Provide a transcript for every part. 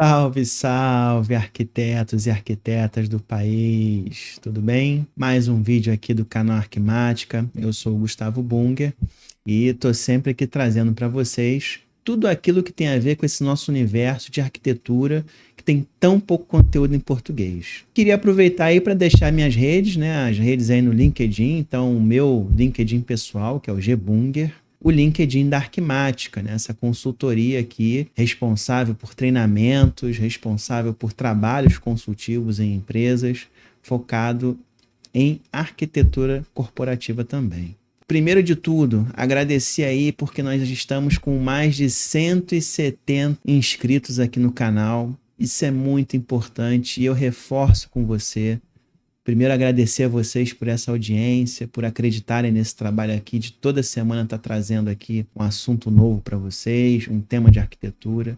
Salve, salve, arquitetos e arquitetas do país, tudo bem? Mais um vídeo aqui do canal Arquimática. Eu sou o Gustavo Bunger e estou sempre aqui trazendo para vocês tudo aquilo que tem a ver com esse nosso universo de arquitetura que tem tão pouco conteúdo em português. Queria aproveitar aí para deixar minhas redes, né? As redes aí no LinkedIn. Então, o meu LinkedIn pessoal, que é o Gbunger, o LinkedIn da Arquimática, né? Essa consultoria aqui, responsável por treinamentos, responsável por trabalhos consultivos em empresas, focado em arquitetura corporativa também. Primeiro de tudo, agradecer aí porque nós estamos com mais de 170 inscritos aqui no canal. Isso é muito importante e eu reforço com você. Primeiro, agradecer a vocês por essa audiência, por acreditarem nesse trabalho aqui, de toda semana estar trazendo aqui um assunto novo para vocês, um tema de arquitetura.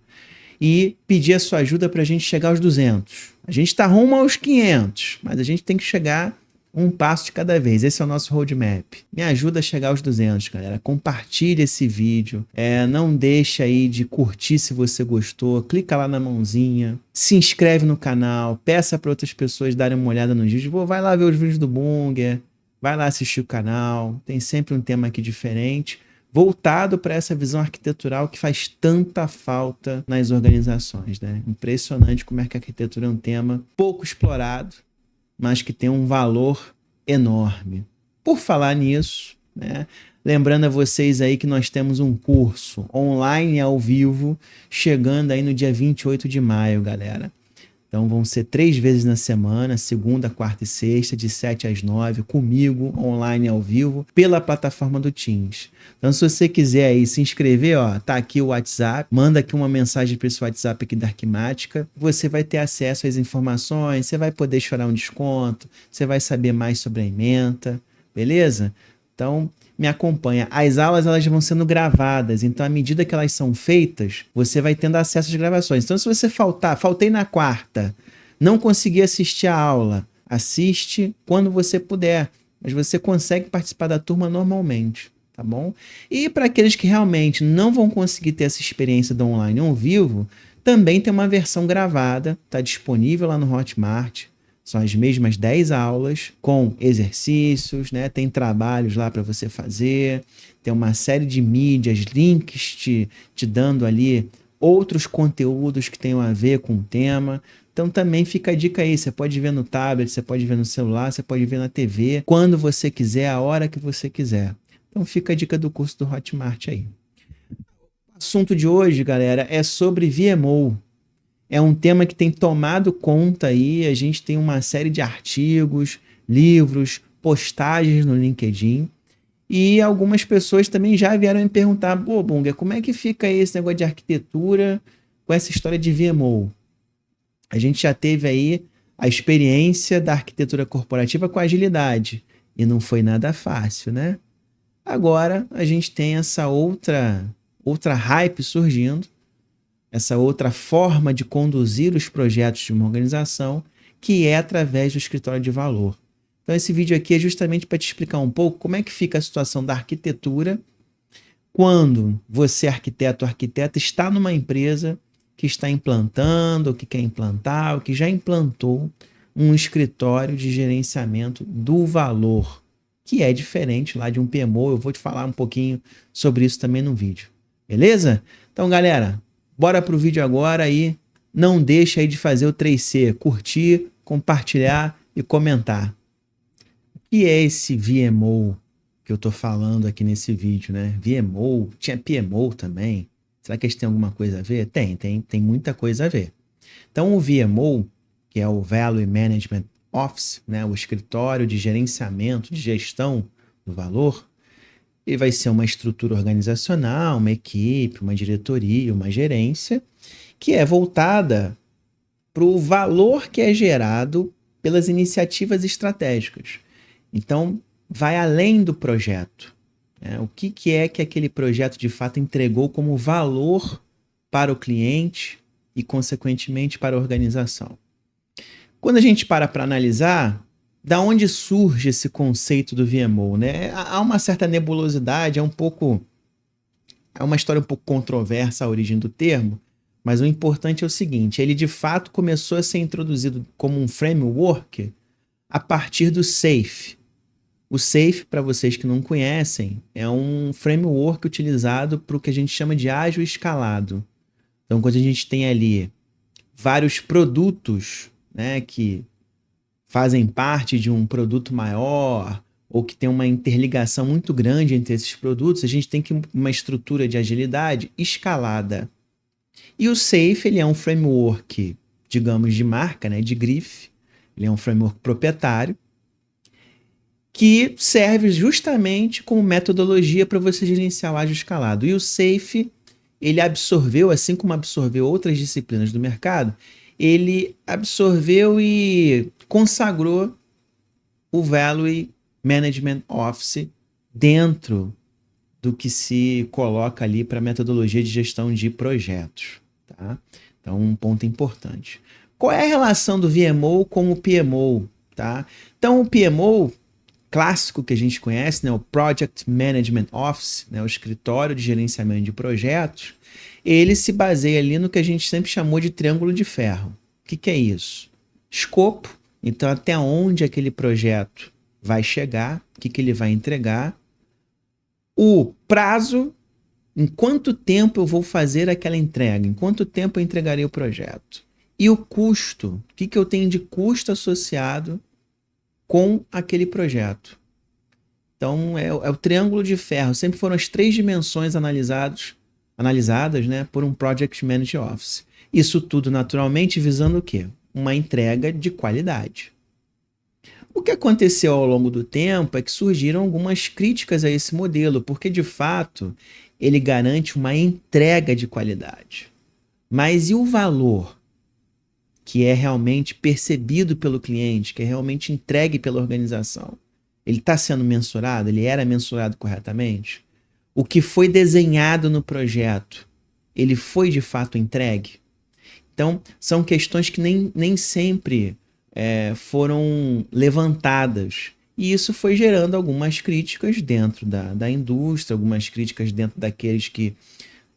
E pedir a sua ajuda para a gente chegar aos 200. A gente está rumo aos 500, mas a gente tem que chegar um passo de cada vez. Esse é o nosso roadmap. Me ajuda a chegar aos 200, galera. Compartilhe esse vídeo. Não deixe aí de curtir se você gostou. Clica lá na mãozinha. Se inscreve no canal. Peça para outras pessoas darem uma olhada nos vídeos. Vai lá ver os vídeos do Bunger. Vai lá assistir o canal. Tem sempre um tema aqui diferente, voltado para essa visão arquitetural que faz tanta falta nas organizações, né? Impressionante como é que a arquitetura é um tema pouco explorado, mas que tem um valor enorme. Por falar nisso, né, lembrando a vocês aí que nós temos um curso online ao vivo chegando aí no dia 28 de maio, galera. Então vão ser 3 vezes na semana, segunda, quarta e sexta, de 7 às 9, comigo, online ao vivo, pela plataforma do Teams. Então se você quiser aí se inscrever, ó, tá aqui o WhatsApp, manda aqui uma mensagem para esse WhatsApp aqui da Arquimática, você vai ter acesso às informações, você vai poder chorar um desconto, você vai saber mais sobre a ementa, beleza? Então me acompanha. As aulas elas vão sendo gravadas, então à medida que elas são feitas, você vai tendo acesso às gravações. Então se você faltei na quarta, não consegui assistir a aula, assiste quando você puder, mas você consegue participar da turma normalmente, tá bom? E para aqueles que realmente não vão conseguir ter essa experiência do online ao vivo, também tem uma versão gravada, está disponível lá no Hotmart. São as mesmas 10 aulas com exercícios, né? Tem trabalhos lá para você fazer, tem uma série de mídias, links te dando ali outros conteúdos que tenham a ver com o tema. Então também fica a dica aí, você pode ver no tablet, você pode ver no celular, você pode ver na TV, quando você quiser, a hora que você quiser. Então fica a dica do curso do Hotmart aí. O assunto de hoje, galera, é sobre VMO. É um tema que tem tomado conta aí, a gente tem uma série de artigos, livros, postagens no LinkedIn, e algumas pessoas também já vieram me perguntar, pô, Bunger, como é que fica aí esse negócio de arquitetura com essa história de VMO? A gente já teve aí a experiência da arquitetura corporativa com agilidade, e não foi nada fácil, né? Agora a gente tem essa outra hype surgindo, essa outra forma de conduzir os projetos de uma organização, que é através do escritório de valor. Então esse vídeo aqui é justamente para te explicar um pouco como é que fica a situação da arquitetura quando você, arquiteto ou arquiteta, está numa empresa que está implantando, ou que quer implantar, ou que já implantou um escritório de gerenciamento do valor, que é diferente lá de um PMO. Eu vou te falar um pouquinho sobre isso também no vídeo. Beleza? Então, galera, bora pro vídeo agora e não deixa aí de fazer o 3C, curtir, compartilhar e comentar. O que é esse VMO que eu tô falando aqui nesse vídeo, né? VMO, tinha PMO também. Será que eles têm alguma coisa a ver? Tem muita coisa a ver. Então o VMO, que é o Value Management Office, né? O escritório de gerenciamento, de gestão do valor, ele vai ser uma estrutura organizacional, uma equipe, uma diretoria, uma gerência, que é voltada para o valor que é gerado pelas iniciativas estratégicas. Então, vai além do projeto, né? O que é que aquele projeto de fato entregou como valor para o cliente e, consequentemente, para a organização. Quando a gente para analisar, da onde surge esse conceito do VMO, né? Há uma certa nebulosidade, é uma história um pouco controversa a origem do termo, mas o importante é o seguinte, ele de fato começou a ser introduzido como um framework a partir do SAFe. O SAFe, para vocês que não conhecem, é um framework utilizado para o que a gente chama de ágil escalado. Então, quando a gente tem ali vários produtos, né, que fazem parte de um produto maior ou que tem uma interligação muito grande entre esses produtos, a gente tem que uma estrutura de agilidade escalada. E o SAFe, ele é um framework, digamos, de marca, né, de grife. Ele é um framework proprietário que serve justamente como metodologia para você gerenciar o ágil escalado. E o SAFe, ele absorveu, assim como absorveu outras disciplinas do mercado, ele absorveu e consagrou o Value Management Office dentro do que se coloca ali para a metodologia de gestão de projetos. Tá? Então, um ponto importante. Qual é a relação do VMO com o PMO? Tá? Então, o PMO clássico que a gente conhece, né, o Project Management Office, né, o escritório de gerenciamento de projetos, ele se baseia ali no que a gente sempre chamou de triângulo de ferro. O que é isso? Escopo, então até onde aquele projeto vai chegar, o que ele vai entregar. O prazo, em quanto tempo eu vou fazer aquela entrega, em quanto tempo eu entregarei o projeto. E o custo, o que eu tenho de custo associado com aquele projeto. Então, é o triângulo de ferro. Sempre foram as 3 dimensões analisadas, né, por um Project Management Office. Isso tudo, naturalmente, visando o quê? Uma entrega de qualidade. O que aconteceu ao longo do tempo é que surgiram algumas críticas a esse modelo, porque, de fato, ele garante uma entrega de qualidade. Mas e o valor que é realmente percebido pelo cliente, que é realmente entregue pela organização? Ele está sendo mensurado? Ele era mensurado corretamente? O que foi desenhado no projeto, ele foi de fato entregue? Então, são questões que nem sempre foram levantadas. E isso foi gerando algumas críticas dentro da indústria, algumas críticas dentro daqueles que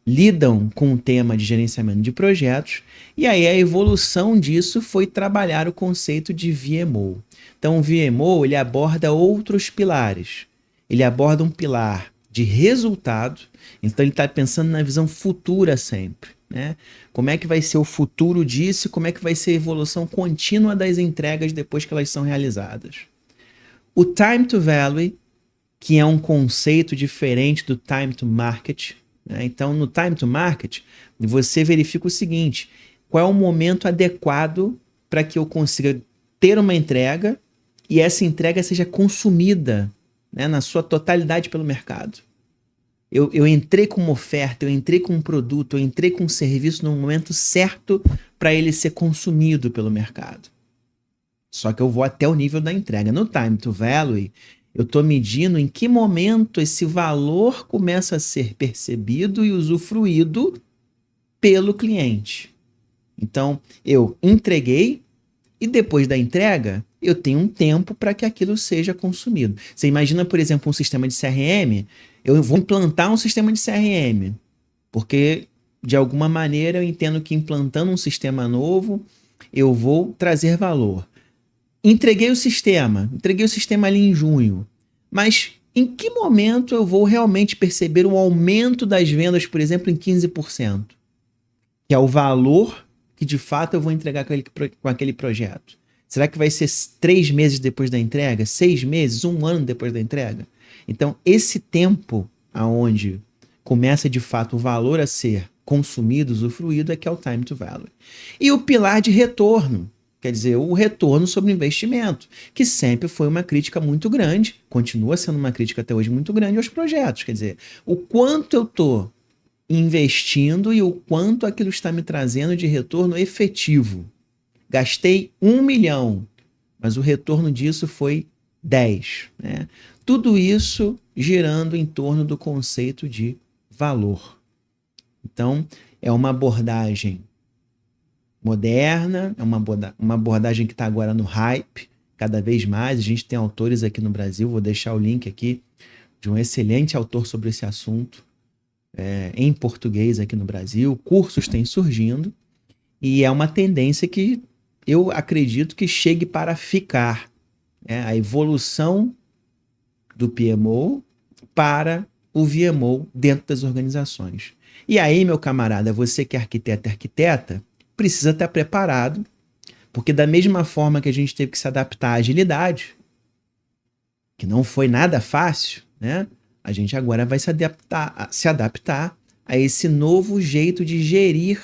lidam com o tema de gerenciamento de projetos, e aí a evolução disso foi trabalhar o conceito de VMO. Então o VMO, ele aborda outros pilares. Ele aborda um pilar de resultado, então ele está pensando na visão futura sempre, né? Como é que vai ser o futuro disso, como é que vai ser a evolução contínua das entregas depois que elas são realizadas. O Time to Value, que é um conceito diferente do Time to Market. Então, no time to market, você verifica o seguinte: qual é o momento adequado para que eu consiga ter uma entrega e essa entrega seja consumida, né, na sua totalidade pelo mercado. Eu entrei com uma oferta, eu entrei com um produto, eu entrei com um serviço no momento certo para ele ser consumido pelo mercado. Só que eu vou até o nível da entrega. No time to value, eu estou medindo em que momento esse valor começa a ser percebido e usufruído pelo cliente. Então, eu entreguei e depois da entrega, eu tenho um tempo para que aquilo seja consumido. Você imagina, por exemplo, um sistema de CRM, eu vou implantar um sistema de CRM, porque de alguma maneira eu entendo que implantando um sistema novo, eu vou trazer valor. Entreguei o sistema ali em junho, mas em que momento eu vou realmente perceber um aumento das vendas, por exemplo, em 15%? Que é o valor que de fato eu vou entregar com aquele projeto. Será que vai ser 3 meses depois da entrega? 6 meses? 1 ano depois da entrega? Então, esse tempo aonde começa de fato o valor a ser consumido, usufruído, é que é o time to value. E o pilar de retorno, quer dizer, o retorno sobre o investimento, que sempre foi uma crítica muito grande, continua sendo uma crítica até hoje muito grande aos projetos. Quer dizer, o quanto eu estou investindo e o quanto aquilo está me trazendo de retorno efetivo. Gastei 1 milhão, mas o retorno disso foi 10. Né? Tudo isso girando em torno do conceito de valor. Então, é uma abordagem moderna, é uma abordagem que está agora no hype, cada vez mais. A gente tem autores aqui no Brasil, vou deixar o link aqui de um excelente autor sobre esse assunto, em português aqui no Brasil, cursos têm surgindo, e é uma tendência que eu acredito que chegue para ficar, né? A evolução do PMO para o VMO dentro das organizações. E aí, meu camarada, você que é arquiteto e arquiteta, precisa estar preparado, porque da mesma forma que a gente teve que se adaptar à agilidade, que não foi nada fácil, né? A gente agora vai se adaptar a esse novo jeito de gerir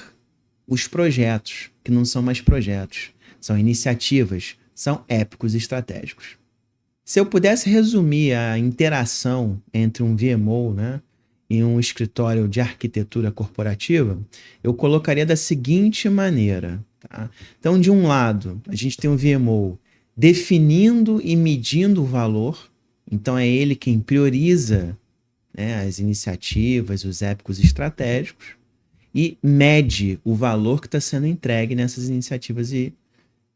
os projetos, que não são mais projetos, são iniciativas, são épicos estratégicos. Se eu pudesse resumir a interação entre um VMO, né, e um escritório de arquitetura corporativa, eu colocaria da seguinte maneira. Tá? Então, de um lado, a gente tem um VMO definindo e medindo o valor, então é ele quem prioriza, né, as iniciativas, os épicos estratégicos, e mede o valor que está sendo entregue nessas iniciativas e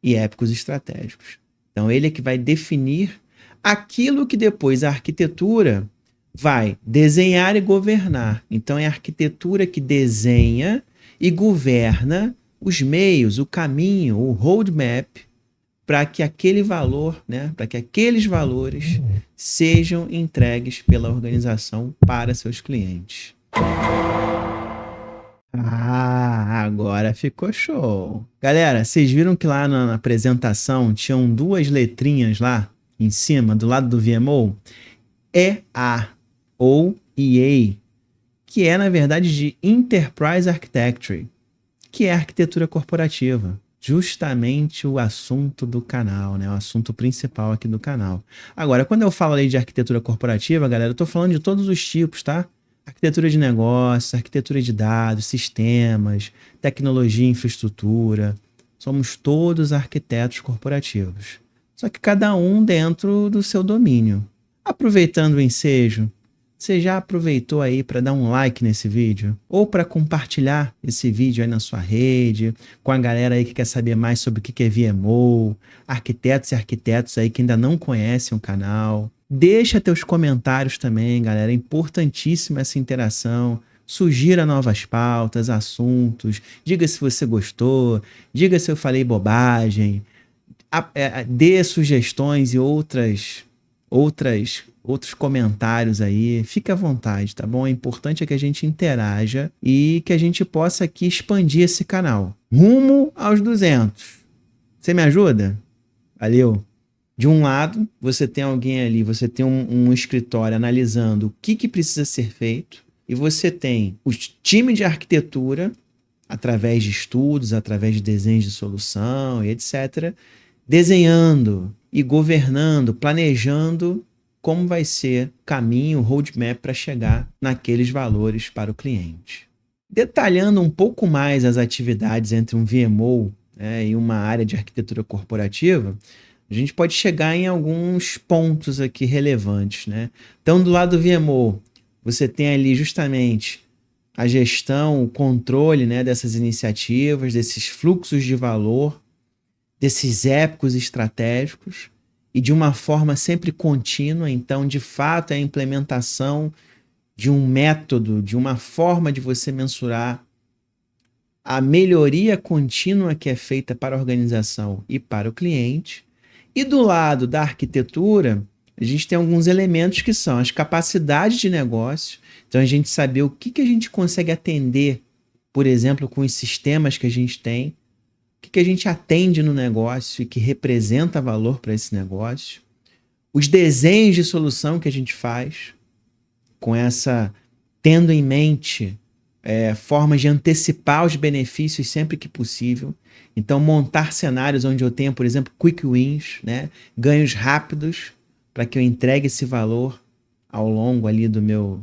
épicos estratégicos. Então, ele é que vai definir aquilo que depois a arquitetura vai desenhar e governar. Então, é a arquitetura que desenha e governa os meios, o caminho, o roadmap para que aquele valor, né, para que aqueles valores sejam entregues pela organização para seus clientes. Agora ficou show. Galera, vocês viram que lá na apresentação tinham duas letrinhas lá em cima, do lado do VMO? EA ou EA, que é na verdade de Enterprise Architecture, que é arquitetura corporativa. Justamente o assunto do canal, né? O assunto principal aqui do canal. Agora, quando eu falo aí de arquitetura corporativa, galera, eu tô falando de todos os tipos, tá? Arquitetura de negócios, arquitetura de dados, sistemas, tecnologia e infraestrutura. Somos todos arquitetos corporativos. Só que cada um dentro do seu domínio. Aproveitando o ensejo, você já aproveitou aí para dar um like nesse vídeo? Ou para compartilhar esse vídeo aí na sua rede, com a galera aí que quer saber mais sobre o que é VMO, arquitetos e arquitetos aí que ainda não conhecem o canal. Deixa teus comentários também, galera. É importantíssima essa interação. Sugira novas pautas, assuntos. Diga se você gostou. Diga se eu falei bobagem. Dê sugestões e outros comentários aí. Fique à vontade, tá bom? O importante é que a gente interaja e que a gente possa aqui expandir esse canal. Rumo aos 200. Você me ajuda? Valeu! De um lado, você tem alguém ali, você tem um escritório analisando o que precisa ser feito, e você tem o time de arquitetura, através de estudos, através de desenhos de solução e etc., desenhando e governando, planejando como vai ser o caminho, o roadmap para chegar naqueles valores para o cliente. Detalhando um pouco mais as atividades entre um VMO, né, e uma área de arquitetura corporativa, a gente pode chegar em alguns pontos aqui relevantes, né? Então, do lado do VMO, você tem ali justamente a gestão, o controle, né, dessas iniciativas, desses fluxos de valor, desses épicos estratégicos, e de uma forma sempre contínua. Então, de fato, é a implementação de um método, de uma forma de você mensurar a melhoria contínua que é feita para a organização e para o cliente. E do lado da arquitetura, a gente tem alguns elementos que são as capacidades de negócio. Então, a gente saber o que a gente consegue atender, por exemplo, com os sistemas que a gente tem, o que a gente atende no negócio e que representa valor para esse negócio. Os desenhos de solução que a gente faz, tendo em mente formas de antecipar os benefícios sempre que possível. Então, montar cenários onde eu tenha, por exemplo, quick wins, né? Ganhos rápidos, para que eu entregue esse valor ao longo ali do meu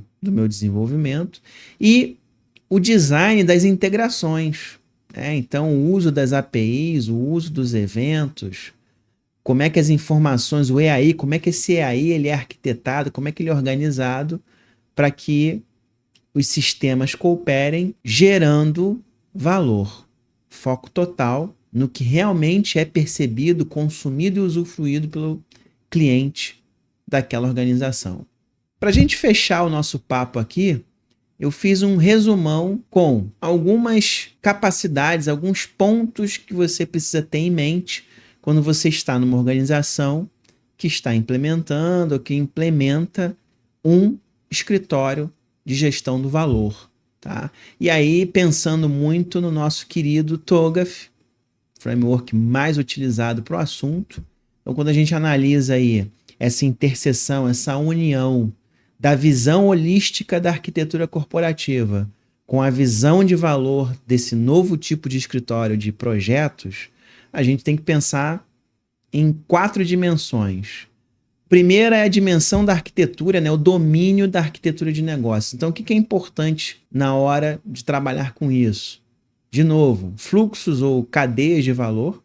desenvolvimento. E o design das integrações. Então, o uso das APIs, o uso dos eventos, como é que as informações, o EAI, como é que esse EAI ele é arquitetado, como é que ele é organizado para que os sistemas cooperem gerando valor. Foco total no que realmente é percebido, consumido e usufruído pelo cliente daquela organização. Para a gente fechar o nosso papo aqui, eu fiz um resumão com algumas capacidades, alguns pontos que você precisa ter em mente quando você está numa organização que está implementando ou que implementa um escritório de gestão do valor, tá? E aí, pensando muito no nosso querido TOGAF, framework mais utilizado para o assunto. Então, quando a gente analisa aí essa interseção, essa união da visão holística da arquitetura corporativa com a visão de valor desse novo tipo de escritório de projetos, a gente tem que pensar em 4 dimensões. Primeira é a dimensão da arquitetura, né? O domínio da arquitetura de negócio. Então, o que é importante na hora de trabalhar com isso? De novo, fluxos ou cadeias de valor,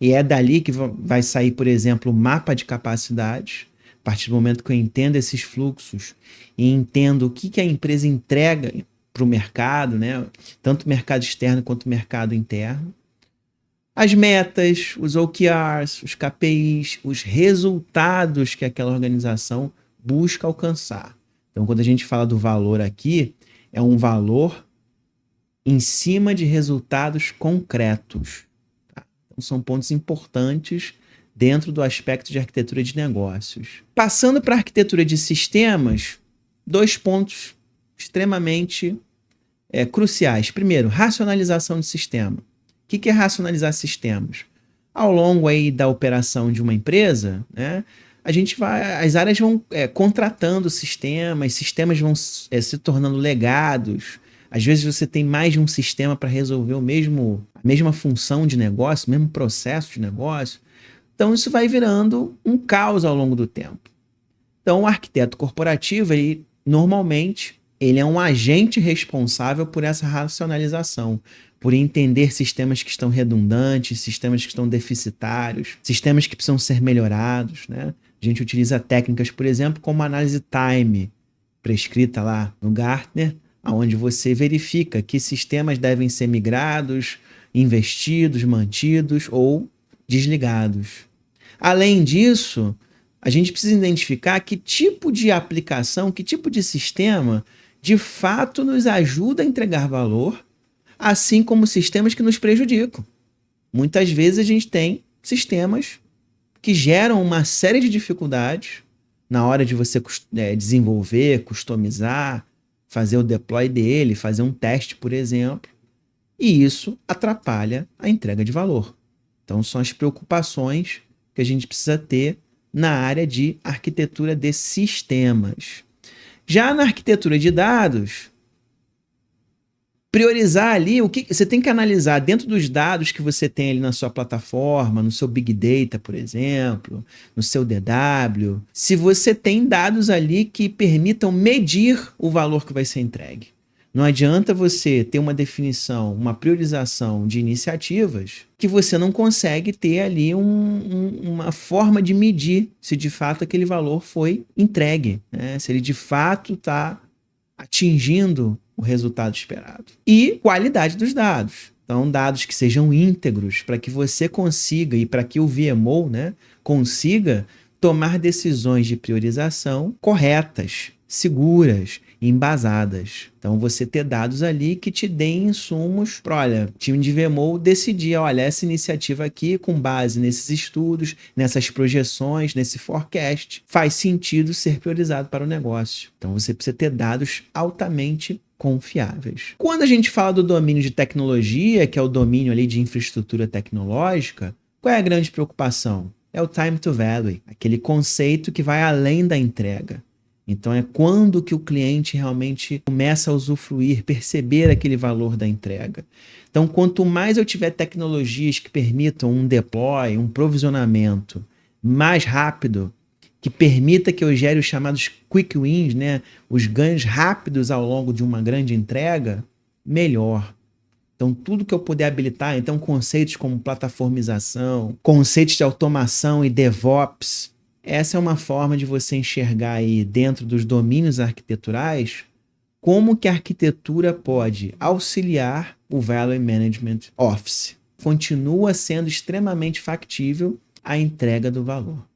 e é dali que vai sair, por exemplo, o mapa de capacidades. A partir do momento que eu entendo esses fluxos e entendo o que a empresa entrega para o mercado, né? Tanto o mercado externo quanto o mercado interno. As metas, os OKRs, os KPIs, os resultados que aquela organização busca alcançar. Então, quando a gente fala do valor aqui, é um valor em cima de resultados concretos. Tá? Então, são pontos importantes dentro do aspecto de arquitetura de negócios. Passando para a arquitetura de sistemas, 2 pontos extremamente cruciais. Primeiro, racionalização de sistema. O que é racionalizar sistemas? Ao longo aí da operação de uma empresa, né, as áreas vão contratando sistemas vão se tornando legados. Às vezes você tem mais de um sistema para resolver a mesma função de negócio, o mesmo processo de negócio. Então isso vai virando um caos ao longo do tempo. Então o arquiteto corporativo, normalmente, ele é um agente responsável por essa racionalização, por entender sistemas que estão redundantes, sistemas que estão deficitários, sistemas que precisam ser melhorados, né? A gente utiliza técnicas, por exemplo, como análise time, prescrita lá no Gartner, onde você verifica que sistemas devem ser migrados, investidos, mantidos ou desligados. Além disso, a gente precisa identificar que tipo de aplicação, que tipo de sistema de fato nos ajuda a entregar valor, assim como sistemas que nos prejudicam. Muitas vezes a gente tem sistemas que geram uma série de dificuldades na hora de você desenvolver, customizar, fazer o deploy dele, fazer um teste, por exemplo, e isso atrapalha a entrega de valor. Então são as preocupações que a gente precisa ter na área de arquitetura de sistemas. Já na arquitetura de dados, priorizar ali o que você tem que analisar dentro dos dados que você tem ali na sua plataforma, no seu Big Data, por exemplo, no seu DW, se você tem dados ali que permitam medir o valor que vai ser entregue. Não adianta você ter uma definição, uma priorização de iniciativas que você não consegue ter ali uma forma de medir se de fato aquele valor foi entregue, né? Se ele de fato está atingindo o resultado esperado. E qualidade dos dados. Então, dados que sejam íntegros para que você consiga e para que o VMO, né, consiga tomar decisões de priorização corretas, seguras, embasadas. Então, você ter dados ali que te deem insumos para, olha, time de VMO decidir, olha, essa iniciativa aqui, com base nesses estudos, nessas projeções, nesse forecast, faz sentido ser priorizado para o negócio. Então, você precisa ter dados altamente confiáveis. Quando a gente fala do domínio de tecnologia, que é o domínio ali de infraestrutura tecnológica, qual é a grande preocupação? É o time to value, aquele conceito que vai além da entrega. Então é quando que o cliente realmente começa a usufruir, perceber aquele valor da entrega. Então quanto mais eu tiver tecnologias que permitam um deploy, um provisionamento mais rápido, que permita que eu gere os chamados quick wins, né? Os ganhos rápidos ao longo de uma grande entrega, melhor. Então, tudo que eu puder habilitar, então conceitos como plataformização, conceitos de automação e DevOps, essa é uma forma de você enxergar aí dentro dos domínios arquiteturais como que a arquitetura pode auxiliar o Value Management Office. Continua sendo extremamente factível a entrega do valor.